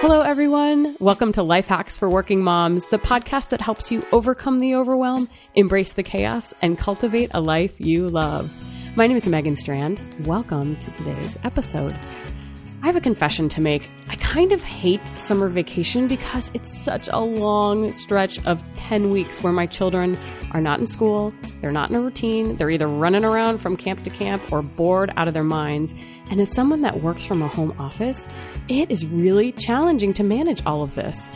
Hello, everyone. Welcome to Life Hacks for Working Moms, the podcast that helps you overcome the overwhelm, embrace the chaos, and cultivate a life you love. My name is Megan Strand. Welcome to today's episode. I have a confession to make. I kind of hate summer vacation because it's such a long stretch of 10 weeks where my children are not in school, they're not in a routine, they're either running around from camp to camp or bored out of their minds. And as someone that works from a home office, it is really challenging to manage all of this.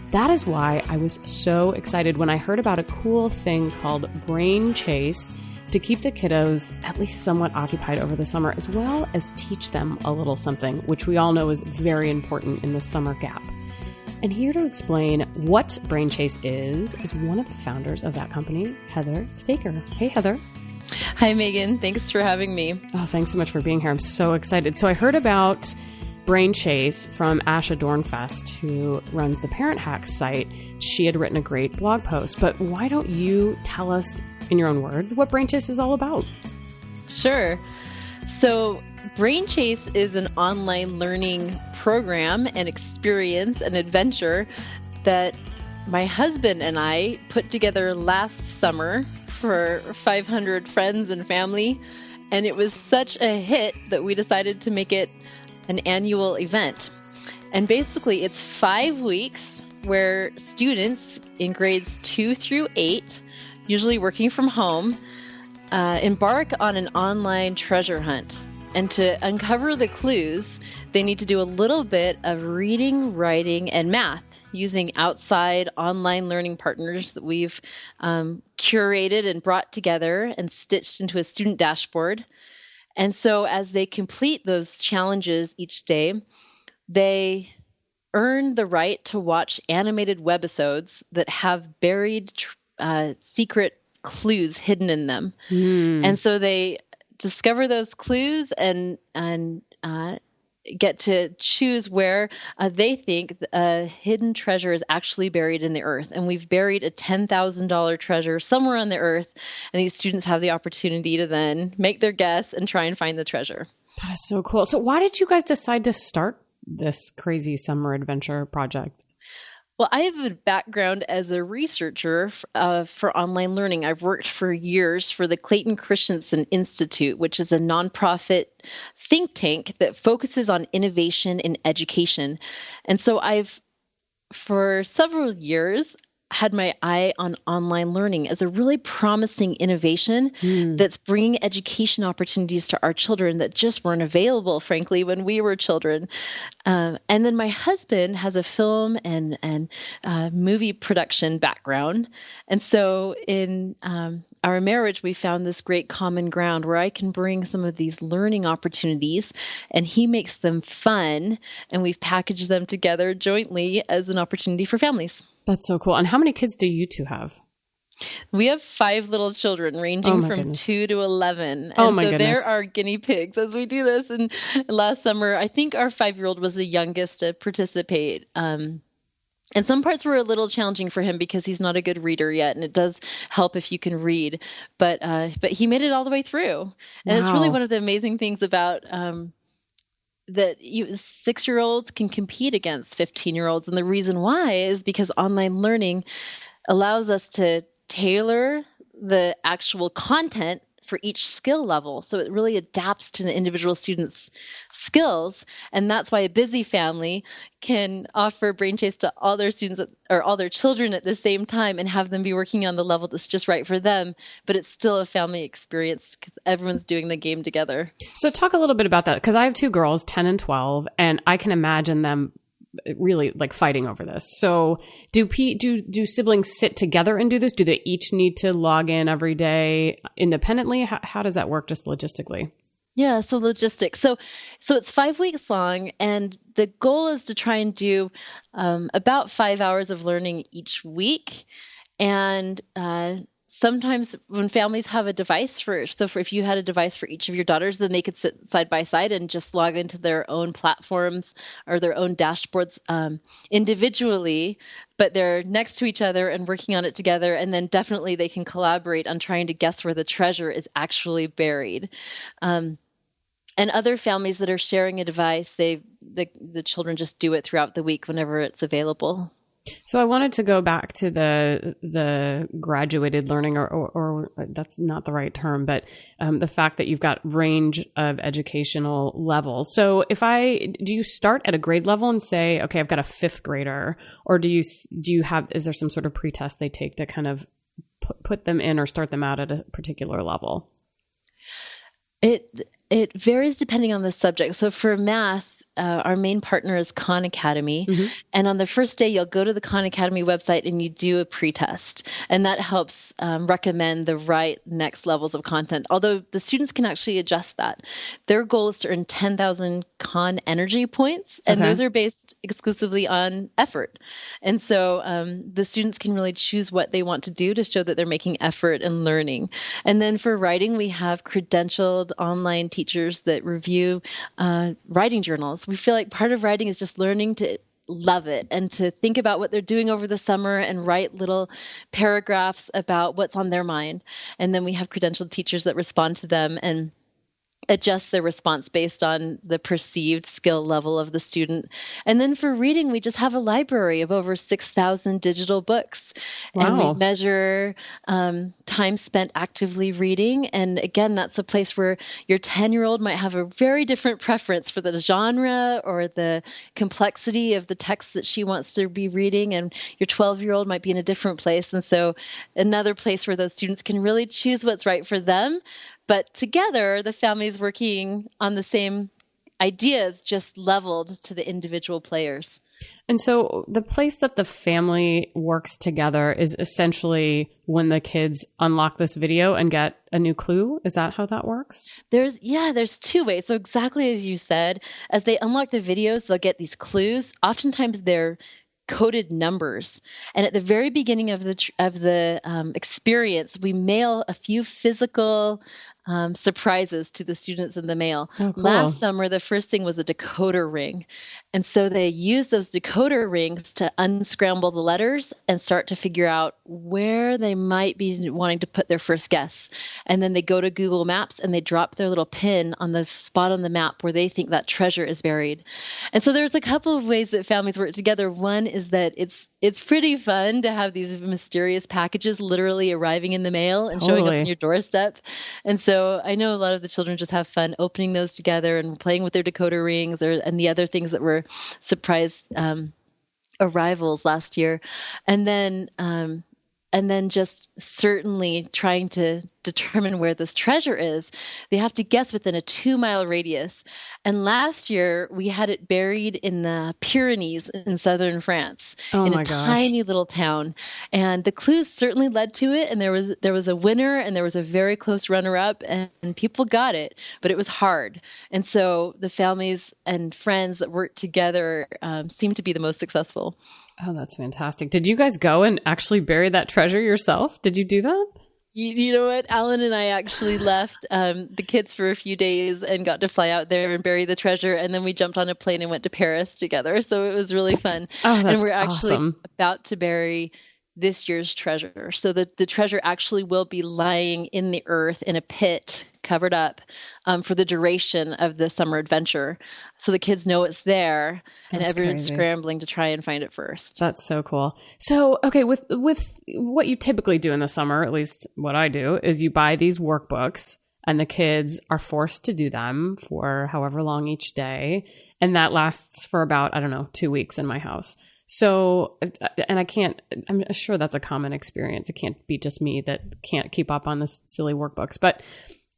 That is why I was so excited when I heard about a cool thing called Brain Chase to keep the kiddos at least somewhat occupied over the summer, as well as teach them a little something, which we all know is very important in the summer gap. And here to explain what Brain Chase is one of the founders of that company, Heather Staker. Hey, Heather. Hi, Megan. Thanks for having me. Oh, thanks so much for being here. I'm so excited. So I heard about Brain Chase from Asha Dornfest, who runs the Parent Hacks site. She had written a great blog post, but why don't you tell us in your own words what Brain Chase is all about? Sure. So Brain Chase is an online learning program and experience and adventure that my husband and I put together last summer for 500 friends and family. And it was such a hit that we decided to make it an annual event. And basically it's 5 weeks where students in grades 2 through 8, usually working from home, embark on an online treasure hunt. And to uncover the clues, they need to do a little bit of reading, writing, and math using outside online learning partners that we've curated and brought together and stitched into a student dashboard. And so as they complete those challenges each day, they earn the right to watch animated webisodes that have buried secret clues hidden in them. And so they discover those clues and get to choose where they think a hidden treasure is actually buried in the earth. And we've buried a $10,000 treasure somewhere on the earth, and these students have the opportunity to then make their guess and try and find the treasure. That is so cool. So why did you guys decide to start this crazy summer adventure project? Well, I have a background as a researcher for online learning. I've worked for years for the Clayton Christensen Institute, which is a nonprofit think tank that focuses on innovation in education. And so I've, for several years, had my eye on online learning as a really promising innovation that's bringing education opportunities to our children that just weren't available, frankly, when we were children. And then my husband has a film and movie production background. And so in our marriage, we found this great common ground where I can bring some of these learning opportunities and he makes them fun. And we've packaged them together jointly as an opportunity for families. That's so cool. And how many kids do you two have? We have 5 little children ranging from 2 to 11. And so they're our guinea pigs as we do this. And last summer, I think our 5-year-old was the youngest to participate. And some parts were a little challenging for him because he's not a good reader yet. And it does help if you can read. But he made it all the way through. And It's really one of the amazing things about that 6-year-olds can compete against 15-year-olds. And the reason why is because online learning allows us to tailor the actual content for each skill level. So it really adapts to the individual student's skills. And that's why a busy family can offer Brain Chase to all their students or all their children at the same time and have them be working on the level that's just right for them. But it's still a family experience because everyone's doing the game together. So talk a little bit about that, because I have 2 girls, 10 and 12, and I can imagine them really like fighting over this. So do siblings sit together and do this? Do they each need to log in every day independently? How does that work just logistically? Yeah, so logistics. So it's 5 weeks long, and the goal is to try and do about 5 hours of learning each week. And sometimes when families have a device if you had a device for each of your daughters, then they could sit side by side and just log into their own platforms or their own dashboards individually, but they're next to each other and working on it together. And then definitely they can collaborate on trying to guess where the treasure is actually buried. And other families that are sharing a device, the children just do it throughout the week whenever it's available. So I wanted to go back to the graduated learning, or that's not the right term, but the fact that you've got range of educational levels. So do you start at a grade level and say, okay, I've got a fifth grader, or is there some sort of pretest they take to kind of put them in or start them out at a particular level? It varies depending on the subject. So for math, our main partner is Khan Academy. Mm-hmm. And on the first day, you'll go to the Khan Academy website and you do a pretest. And that helps recommend the right next levels of content, although the students can actually adjust that. Their goal is to earn 10,000 Khan energy points, and those are based exclusively on effort. And so the students can really choose what they want to do to show that they're making effort and learning. And then for writing, we have credentialed online teachers that review writing journals. We feel like part of writing is just learning to love it and to think about what they're doing over the summer and write little paragraphs about what's on their mind. And then we have credentialed teachers that respond to them and adjust their response based on the perceived skill level of the student. And then for reading, we just have a library of over 6,000 digital books. Wow. And we measure time spent actively reading. And again, that's a place where your 10-year-old might have a very different preference for the genre or the complexity of the text that she wants to be reading. And your 12-year-old might be in a different place. And so another place where those students can really choose what's right for them. But together, the family's working on the same ideas, just leveled to the individual players. And so the place that the family works together is essentially when the kids unlock this video and get a new clue. Is that how that works? There's two ways. So exactly as you said, as they unlock the videos, they'll get these clues. Oftentimes they're coded numbers. And at the very beginning of the experience, we mail a few physical surprises to the students in the mail. Oh, cool. Last summer, the first thing was a decoder ring. And so they use those decoder rings to unscramble the letters and start to figure out where they might be wanting to put their first guess. And then they go to Google Maps and they drop their little pin on the spot on the map where they think that treasure is buried. And so there's a couple of ways that families work together. One is that it's pretty fun to have these mysterious packages literally arriving in the mail and showing up on your doorstep. And so I know a lot of the children just have fun opening those together and playing with their decoder rings and the other things that were surprise arrivals last year. And then just certainly trying to determine where this treasure is. They have to guess within a 2-mile radius. And last year, we had it buried in the Pyrenees in southern France, in a tiny little town. And the clues certainly led to it. And there was a winner and there was a very close runner-up, and people got it, but it was hard. And so the families and friends that worked together seemed to be the most successful. Oh, that's fantastic. Did you guys go and actually bury that treasure yourself? Did you do that? You know what? Alan and I actually left the kids for a few days and got to fly out there and bury the treasure. And then we jumped on a plane and went to Paris together. So it was really fun. Oh, that's and we're actually awesome. About to bury this year's treasure. So the treasure actually will be lying in the earth in a pit covered up for the duration of the summer adventure. So the kids know it's there and everyone's scrambling to try and find it first. That's so cool. So, okay, with what you typically do in the summer, at least what I do, is you buy these workbooks and the kids are forced to do them for however long each day. And that lasts for about, 2 weeks in my house. So, and I'm sure that's a common experience. It can't be just me that can't keep up on this silly workbooks. But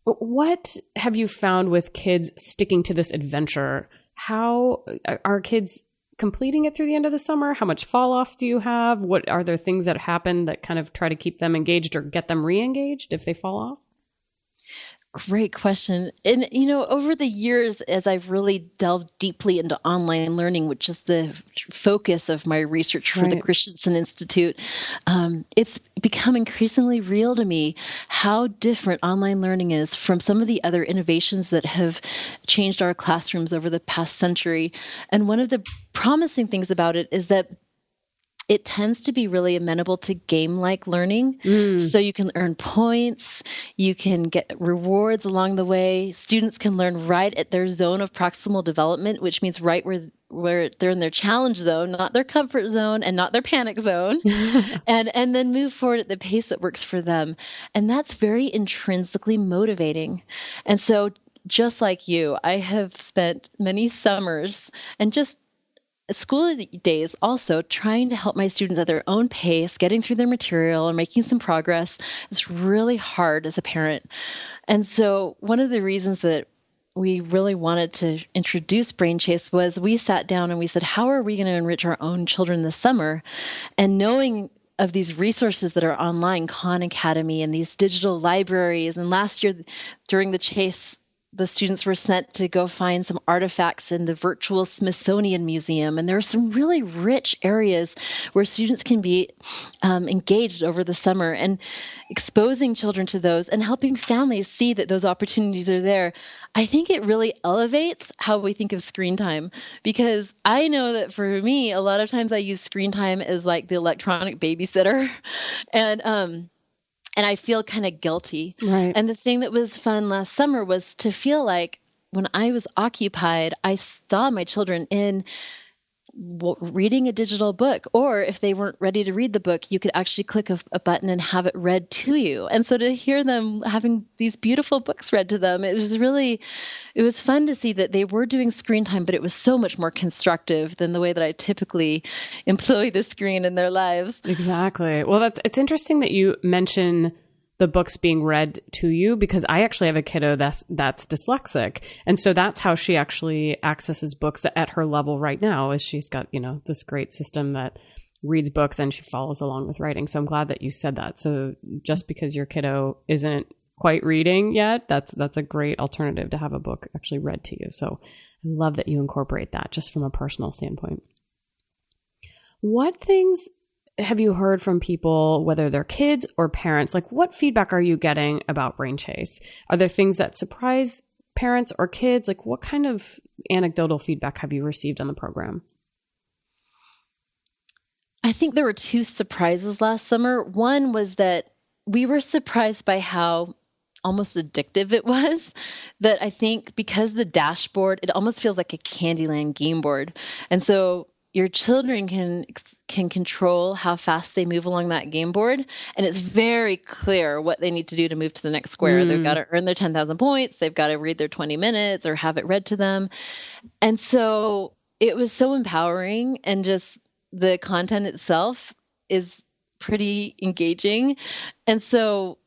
what have you found with kids sticking to this adventure? How are kids completing it through the end of the summer? How much fall off do you have? What are there things that happen that kind of try to keep them engaged or get them re-engaged if they fall off? Great question. And, over the years, as I've really delved deeply into online learning, which is the focus of my research for the Christensen Institute, it's become increasingly real to me how different online learning is from some of the other innovations that have changed our classrooms over the past century. And one of the promising things about it is that it tends to be really amenable to game-like learning. So you can earn points, you can get rewards along the way. Students can learn right at their zone of proximal development, which means right where they're in their challenge zone, not their comfort zone and not their panic zone, and then move forward at the pace that works for them. And that's very intrinsically motivating. And so just like you, I have spent many summers and just school days also trying to help my students at their own pace, getting through their material and making some progress. It's really hard as a parent. And so one of the reasons that we really wanted to introduce Brain Chase was we sat down and we said, how are we going to enrich our own children this summer? And knowing of these resources that are online, Khan Academy and these digital libraries. And last year during the Chase, the students were sent to go find some artifacts in the virtual Smithsonian Museum. And there are some really rich areas where students can be engaged over the summer, and exposing children to those and helping families see that those opportunities are there. I think it really elevates how we think of screen time, because I know that for me, a lot of times I use screen time as like the electronic babysitter. And I feel kind of guilty. Right. And the thing that was fun last summer was to feel like when I was occupied, I saw my children in reading a digital book, or if they weren't ready to read the book, you could actually click a button and have it read to you. And so to hear them having these beautiful books read to them, it was fun to see that they were doing screen time, but it was so much more constructive than the way that I typically employ the screen in their lives. Exactly. Well, it's interesting that you mention the books being read to you, because I actually have a kiddo that's dyslexic. And so that's how she actually accesses books at her level right now, is she's got, this great system that reads books and she follows along with writing. So I'm glad that you said that. So just because your kiddo isn't quite reading yet, that's a great alternative to have a book actually read to you. So I love that you incorporate that just from a personal standpoint. What things have you heard from people, whether they're kids or parents? Like, what feedback are you getting about Brain Chase? Are there things that surprise parents or kids? Like, what kind of anecdotal feedback have you received on the program? I think there were two surprises last summer. One was that we were surprised by how almost addictive it was. That I think because the dashboard, it almost feels like a Candyland game board. And so your children can control how fast they move along that game board. And it's very clear what they need to do to move to the next square. They've got to earn their 10,000 points. They've got to read their 20 minutes or have it read to them. And so it was so empowering, and just the content itself is pretty engaging. And so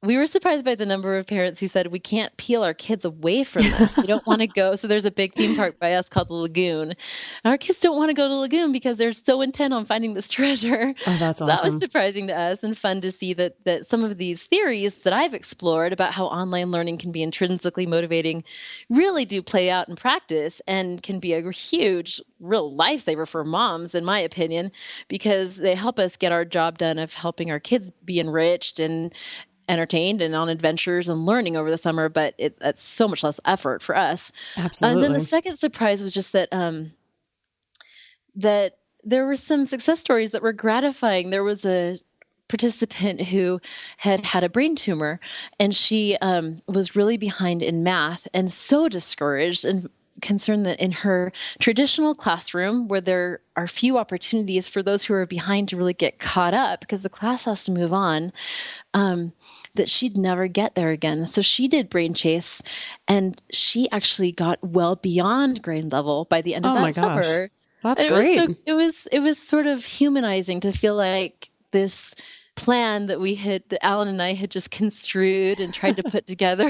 we were surprised by the number of parents who said, we can't peel our kids away from this. They don't want to go. So there's a big theme park by us called the Lagoon. And our kids don't want to go to the Lagoon because they're so intent on finding this treasure. Oh, that's awesome. That was surprising to us, and fun to see that some of these theories that I've explored about how online learning can be intrinsically motivating really do play out in practice, and can be a huge, real lifesaver for moms, in my opinion, because they help us get our job done of helping our kids be enriched and entertained and on adventures and learning over the summer, but it's so much less effort for us. Absolutely. And then the second surprise was just that that there were some success stories that were gratifying. There was a participant who had a brain tumor, and she was really behind in math and so discouraged and concerned that in her traditional classroom, where there are few opportunities for those who are behind to really get caught up because the class has to move on, that she'd never get there again. So she did Brain Chase, and she actually got well beyond grade level by the end of that summer. That's great. It was sort of humanizing to feel like this plan that Alan and I had just construed and tried to put together,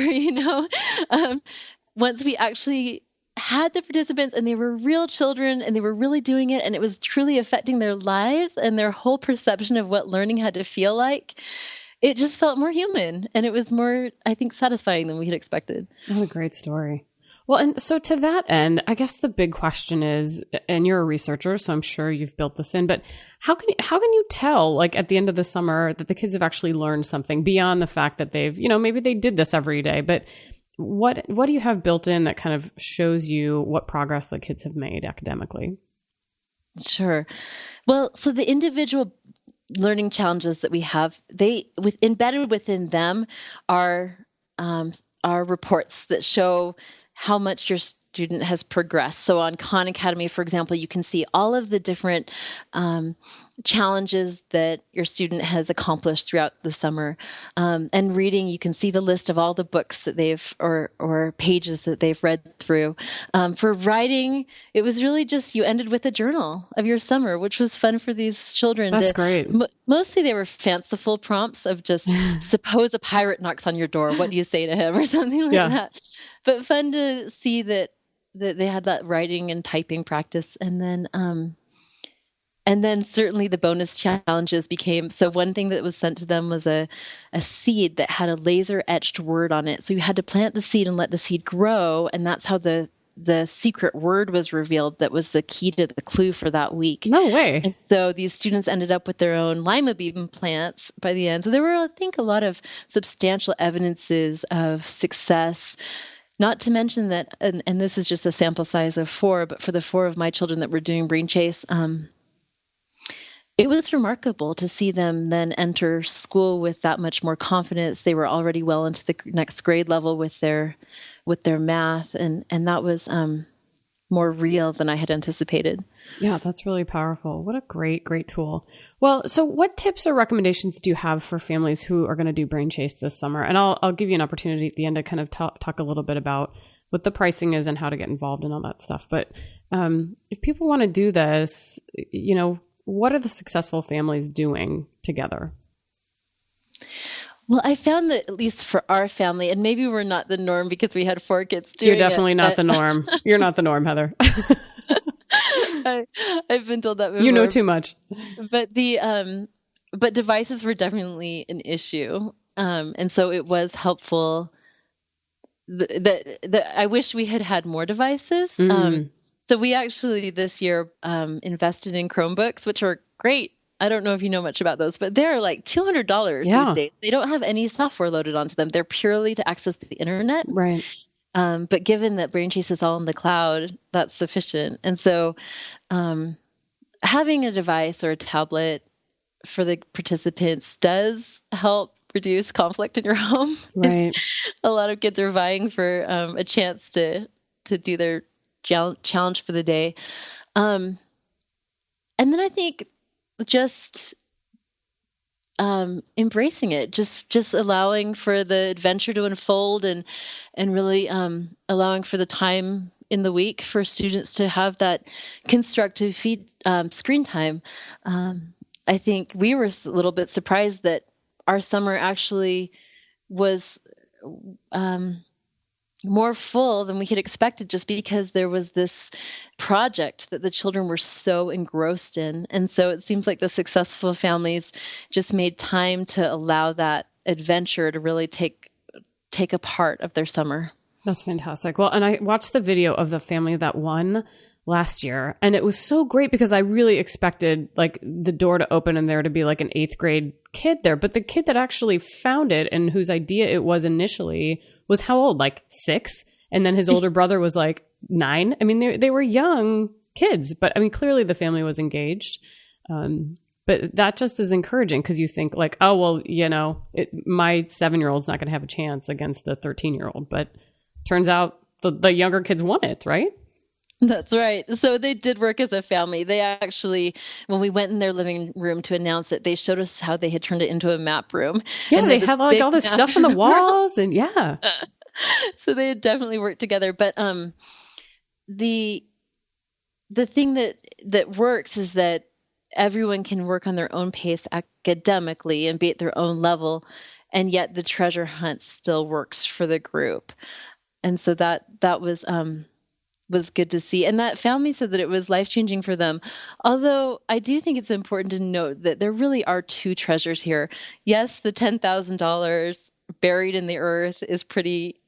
once we actually had the participants and they were real children and they were really doing it, and it was truly affecting their lives and their whole perception of what learning had to feel like, it just felt more human, and it was more, I think, satisfying than we had expected. What a great story. Well, and so to that end, I guess the big question is, and you're a researcher, so I'm sure you've built this in, but how can you tell, like at the end of the summer, that the kids have actually learned something beyond the fact that they've, maybe they did this every day, but what do you have built in that kind of shows you what progress the kids have made academically? Sure. Well, so the individual learning challenges that we have, embedded within them are are reports that show how much your student has progressed. So on Khan Academy, for example, you can see all of the different challenges that your student has accomplished throughout the summer. And reading, you can see the list of all the books that they've or pages that they've read through. For writing, it was really just you ended with a journal of your summer, which was fun for these children. That's great. Mostly they were fanciful prompts of just suppose a pirate knocks on your door. What do you say to him or something like that? But fun to see that they had that writing and typing practice. And then certainly the bonus challenges became, so one thing that was sent to them was a seed that had a laser etched word on it. So you had to plant the seed and let the seed grow. And that's how the secret word was revealed. That was the key to the clue for that week. No way. And so these students ended up with their own lima bean plants by the end. So there were, I think, a lot of substantial evidences of success. Not to mention that, and this is just a sample size of 4, but for the 4 of my children that were doing Brain Chase, it was remarkable to see them then enter school with that much more confidence. They were already well into the next grade level with their math, and that was more real than I had anticipated. Yeah, that's really powerful. What a great tool. Well, so what tips or recommendations do you have for families who are going to do Brain Chase this summer? And I'll give you an opportunity at the end to kind of talk a little bit about what the pricing is and how to get involved and all that stuff. But if people want to do this, what are the successful families doing together? Well, I found that at least for our family, and maybe we're not the norm because we had 4 kids doing it. You're definitely not the norm. You're not the norm, Heather. I've been told that before. You know too much. But but devices were definitely an issue. And so it was helpful. I wish we had more devices. So we actually this year invested in Chromebooks, which are great. I don't know if you know much about those, but they're like $200 these days. They don't have any software loaded onto them. They're purely to access the internet. Right. But given that Brain Chase is all in the cloud, that's sufficient. And so having a device or a tablet for the participants does help reduce conflict in your home. Right. A lot of kids are vying for a chance to do their challenge for the day. And then I think just embracing it, just allowing for the adventure to unfold and really allowing for the time in the week for students to have that constructive screen time. I think we were a little bit surprised that our summer actually was more full than we had expected, just because there was this project that the children were so engrossed in. And so it seems like the successful families just made time to allow that adventure to really take a part of their summer. That's fantastic. Well, and I watched the video of the family that won last year, and it was so great because I really expected like the door to open and there to be like an 8th grade kid there. But the kid that actually found it and whose idea it was initially was how old? Like 6. And then his older brother was like 9. I mean, they were young kids, but I mean, clearly the family was engaged. But that just is encouraging because you think like, oh, well, my 7-year-old's not going to have a chance against a 13-year-old. But turns out the younger kids won it, right? That's right. So they did work as a family. They actually, when we went in their living room to announce it, they showed us how they had turned it into a map room. Yeah, they had like all this stuff on the walls and yeah. So they had definitely worked together. But the thing that works is that everyone can work on their own pace academically and be at their own level, and yet the treasure hunt still works for the group. And so that was good to see. And that family said that it was life-changing for them. Although I do think it's important to note that there really are 2 treasures here. Yes, the $10,000 buried in the earth is pretty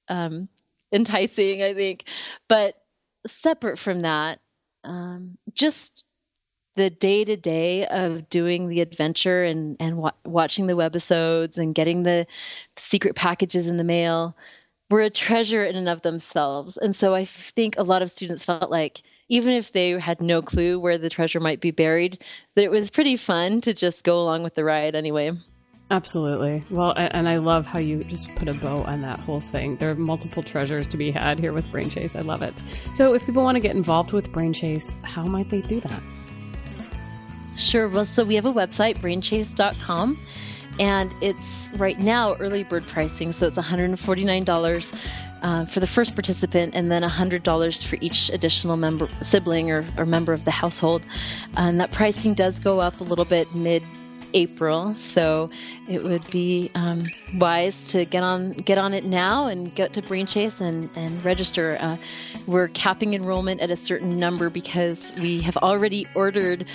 enticing, I think. But separate from that, just the day-to-day of doing the adventure and watching the webisodes and getting the secret packages in the mail were a treasure in and of themselves. And so I think a lot of students felt like even if they had no clue where the treasure might be buried, that it was pretty fun to just go along with the ride anyway. Absolutely. Well, and I love how you just put a bow on that whole thing. There are multiple treasures to be had here with Brain Chase. I love it. So if people want to get involved with Brain Chase, how might they do that? Sure. Well, so we have a website, brainchase.com, and it's right now early bird pricing. So it's $149 for the first participant, and then $100 for each additional sibling or member of the household. And that pricing does go up a little bit mid-April, so it would be wise to get on it now and get to Brain Chase and register. We're capping enrollment at a certain number because we have already ordered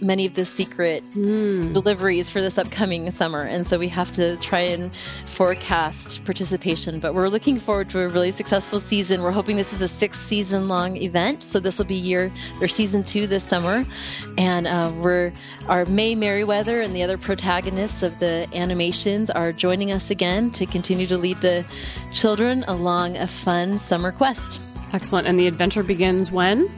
many of the secret deliveries for this upcoming summer. And so we have to try and forecast participation. But we're looking forward to a really successful season. We're hoping this is a 6-season-long event. So this will be season 2 this summer. And our May Merriweather and the other protagonists of the animations are joining us again to continue to lead the children along a fun summer quest. Excellent. And the adventure begins when?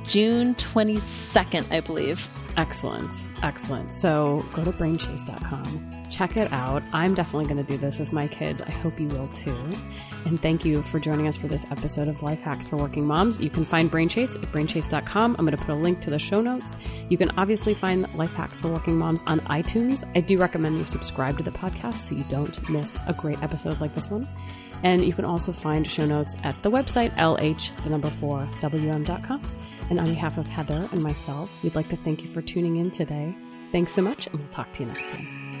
June 22nd, I believe. Excellent. Excellent. So go to brainchase.com. Check it out. I'm definitely going to do this with my kids. I hope you will too. And thank you for joining us for this episode of Life Hacks for Working Moms. You can find Brain Chase at brainchase.com. I'm going to put a link to the show notes. You can obviously find Life Hacks for Working Moms on iTunes. I do recommend you subscribe to the podcast so you don't miss a great episode like this one. And you can also find show notes at the website, lh4wm.com. And on behalf of Heather and myself, we'd like to thank you for tuning in today. Thanks so much, and we'll talk to you next time.